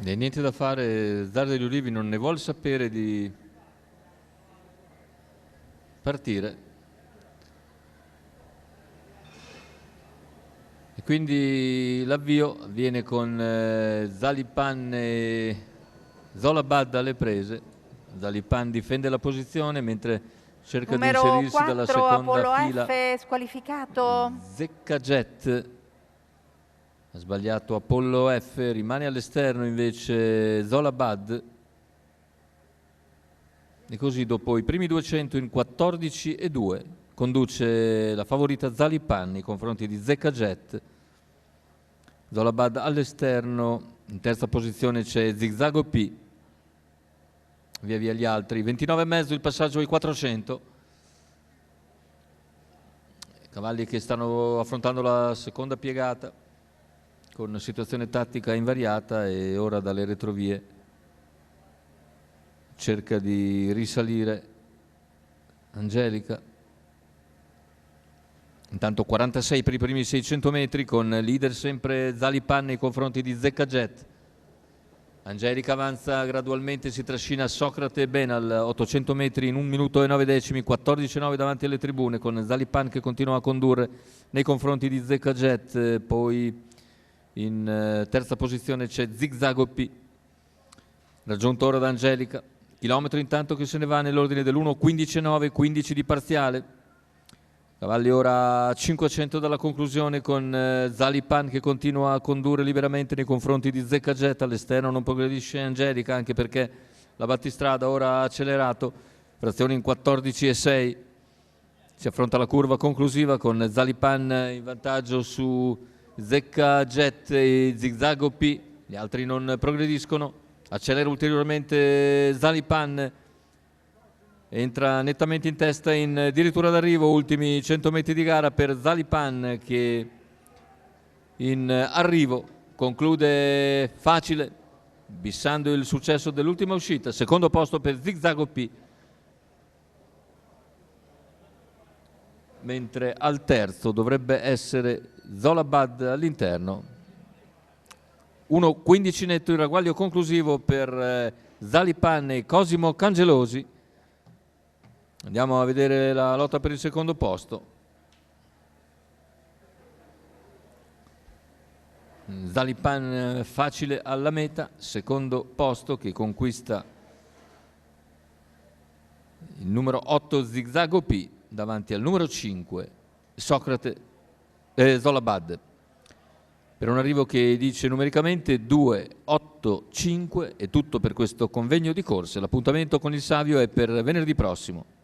E niente da fare, Zar degli Ulivi non ne vuole sapere di partire. E quindi l'avvio avviene con Zalipan e Zolabad alle prese. Zalipan difende la posizione mentre cerca di Numero inserirsi dalla 4, seconda Apollo fila. F, squalificato. Zeccajet ha sbagliato Apollo F, rimane all'esterno invece Zolabad. E così dopo i primi 200 in 14,2 conduce la favorita Zalipan nei confronti di Zeccajet. Zolabad all'esterno, in terza posizione c'è Zigzago P, via via gli altri. 29,5 il passaggio ai 400. Cavalli che stanno affrontando la seconda piegata con situazione tattica invariata e ora dalle retrovie cerca di risalire Angelica. Intanto 46 per i primi 600 metri con leader sempre Zalipan nei confronti di Zeccajet. Angelica avanza gradualmente, si trascina Socrate e Benal, 800 metri in 1 minuto e 9 decimi, 14,9 davanti alle tribune con Zalipan che continua a condurre nei confronti di Zeccajet. Poi in terza posizione c'è Zigzago P, raggiunto ora da Angelica. Chilometro intanto che se ne va nell'ordine dell'1,15,9, 15 di parziale. Cavalli ora a 500 dalla conclusione con Zalipan che continua a condurre liberamente nei confronti di Zeccajet. All'esterno non progredisce Angelica anche perché la battistrada ora ha accelerato, frazione in 14,6. Si affronta la curva conclusiva con Zalipan in vantaggio su Zeccajet e Zigzago P. Gli altri non progrediscono. Accelera ulteriormente Zalipan. Entra nettamente in testa in addirittura d'arrivo, ultimi 100 metri di gara per Zalipan che in arrivo conclude facile, bissando il successo dell'ultima uscita. Secondo posto per Zigzago P, mentre al terzo dovrebbe essere Zolabad all'interno. 1,15 netto il ragguaglio conclusivo per Zalipan e Cosimo Cangelosi. Andiamo a vedere la lotta per il secondo posto. Zalipan facile alla meta, secondo posto che conquista il numero 8 Zigzago P davanti al numero 5 Socrate Zolabad. Per un arrivo che dice numericamente 2, 8, 5 è tutto per questo convegno di corse. L'appuntamento con il Savio è per venerdì prossimo.